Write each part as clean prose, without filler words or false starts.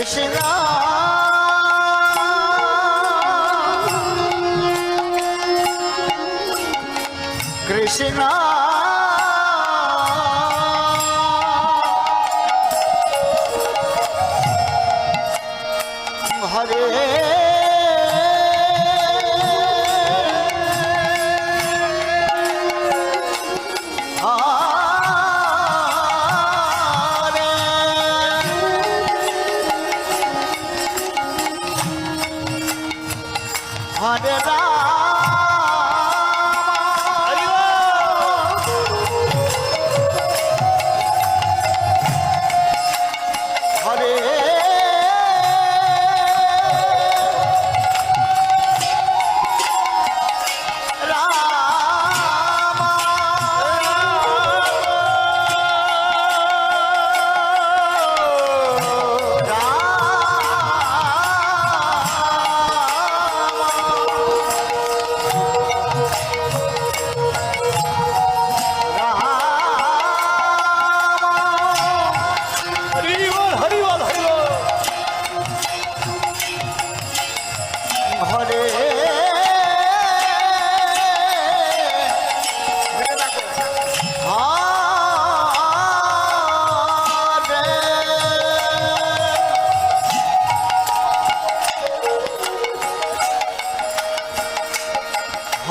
Krishna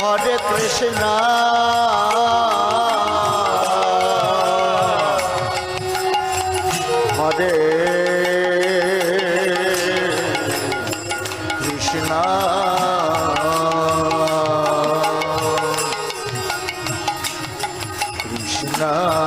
Hare Krishna Hare Krishna Krishna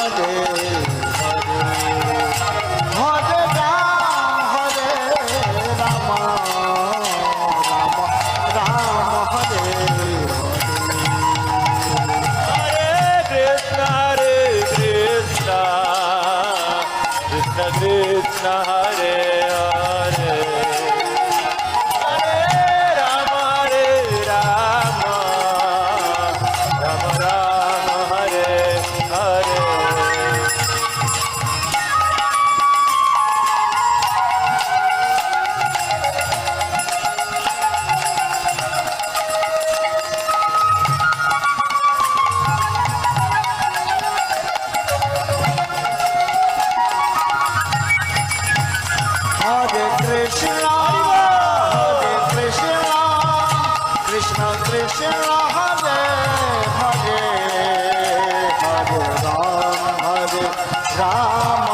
Hare Hare Hare Ram Ram Ram Hare Hare Krishna, Krishna Krishna, Hare Hare, Hare Rama, Rama Rama, Hare Hare. Hare Krishna, Krishna Krishna, Hare Hare, Hare Ram, Hare Rama,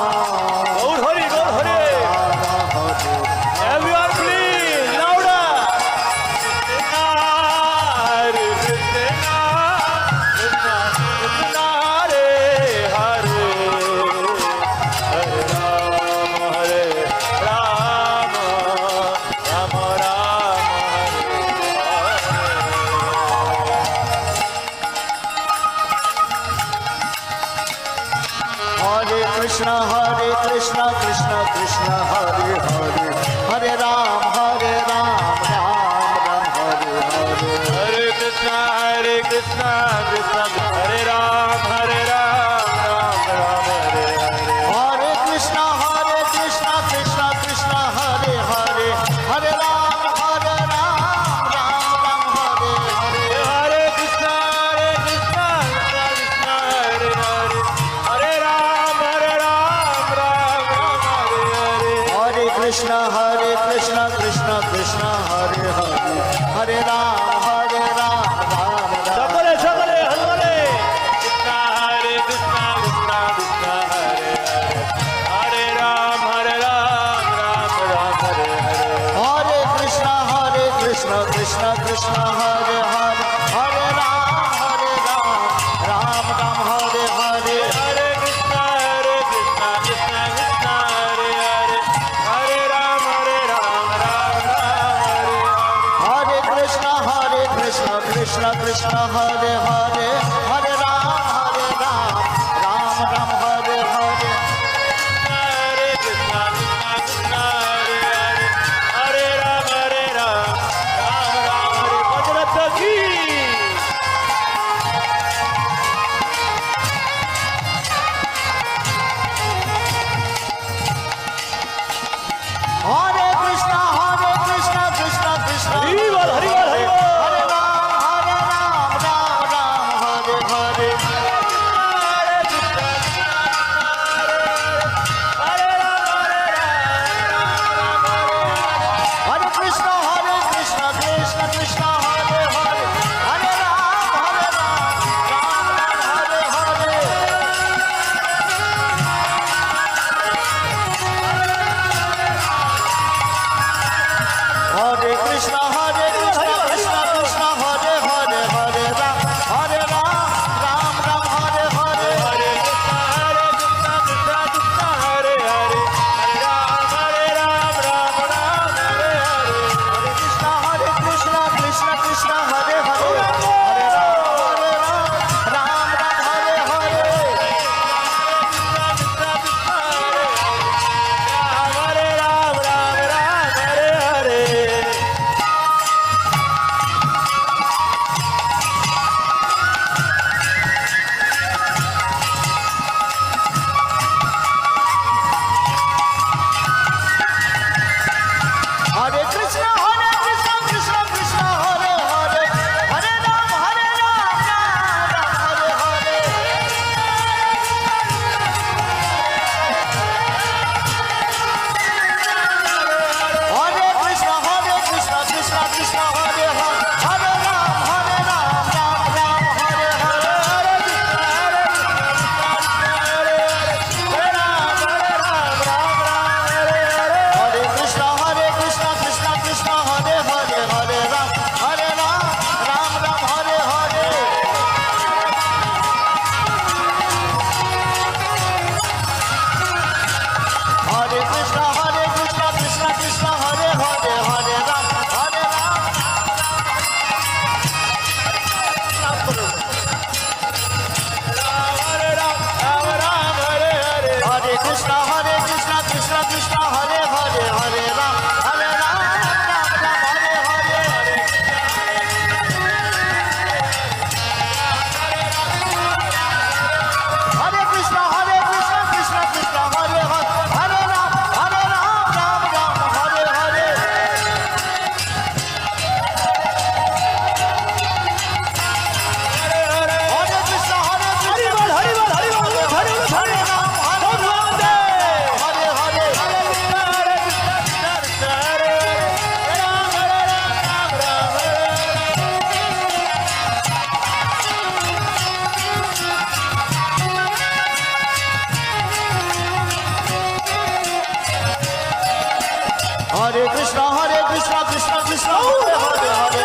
Gaur Hari, Gaur Hari. Rama Hare. Everyone please, louder. Hare Krishna, Krishna Krishna, Hare Hare, Hare Rama, Hare Rama, Rama Rama, Hare Krishna, Krishna Krishna, Hare Hare, Hare Ram, Ram Ram, Hare Hare. Hare Krishna, Krishna Krishna, Hare Ram, Ram Ram, Hare Hare. Hare Krishna, Krishna Krishna, Hare Hare, Hare Ram, Ram Ram, Hare Hare. Hare Krishna, Krishna Krishna, Hare Hare, Hare Ram, Ram Ram, Hare Hare. Hare Krishna, Krishna Krishna, Hare Hare, Hare Ram, Ram Ram. সকলে সকলে হরে কৃষ্ণ, হরে কৃষ্ণ, কৃষ্ণ কৃষ্ণ, হরে হরে, হরে Ram, Ram Ram, Hare Hare. Hare Krishna, Krishna Krishna, Hare Hare, Hare Ram, Ram Ram, Hare Hare. Hare Krishna, Krishna Krishna, Hare Hare, Hare Ram, Ram Ram, Hare Hare. Hare Krishna, Krishna Krishna, Hare Hare, Hare Ram, Ram Ram, Hare Hare. Hare Krishna, Krishna Krishna, Hare Hare, Hare Ram, Ram Ram, Hare. Bajrata ki. Hare Krishna, Krishna Krishna, Hari bol, Hari bol, Hari bol. Hare Ram, Ram Ram, Hare Hare. Hare Krishna, Krishna Krishna, Hare Hare, Hare Ram, Ram Ram, Hare Hare. Hare Krishna, Krishna Krishna, Hare Hare, Hare Ram, Ram Ram, Hare Hare. Hare Krishna, Krishna Krishna, Hare Hare, Hare Ram, Ram Ram, Hare Hare. Hare Krishna, Krishna Krishna, Hare Hare, Hare Ram, Ram Ram, Hare Hare. Hare Krishna, Krishna Krishna, Hare Hare, Hare Ram, Ram Ram, Hare Hare. Hare Krishna, Krishna Krishna, Hare Hare, Hare Ram, Ram Ram, Hare Hare. Krishna Hare Hare Hare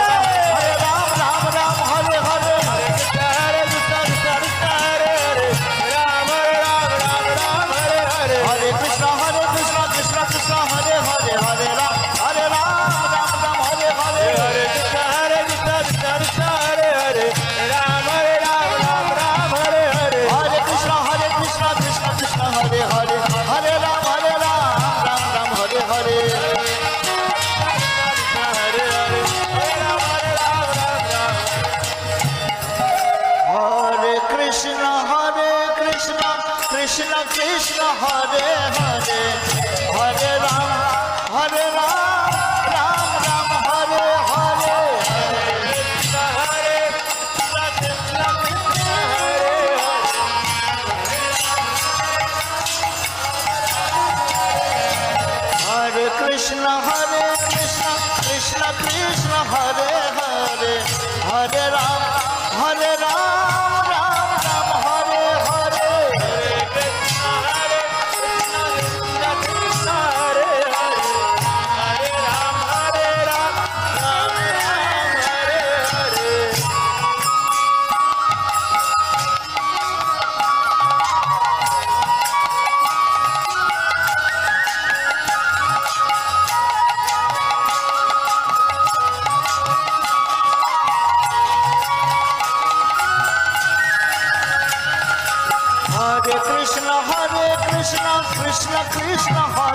Hare Ram Ram Ram Hare Hare Hare Krishna, Krishna Krishna, Hare Hare, Ram Ram, Ram Ram, Hare Hare. হরে Krishna Krishna Krishna Hare Hare Hare Ram Ram Ram Hare Hare Hare Krishna, Krishna Krishna, Hare Hare, Ram Ram, Ram Ram, Hare Hare. হরে Krishna Krishna Krishna Hare Hare Hare Ram Ram Ram Hare Hare Hare Hare, Ram Ram, Ram Ram. হরে Krishna Krishna Krishna Hare Hare Hare Ram Ram Ram Hare Hare Krishna, Hare Krishna, Krishna Krishna, Hare Hare. হরে Krishna Krishna Krishna Hare Hare Hare Ram Ram Ram Hare Hare Hare Krishna, Krishna Krishna, Hare Hare, Hare Ram, Ram Ram, Hare Hare. হরে কৃষ্ণ কৃষ্ণ কৃষ্ণ হরে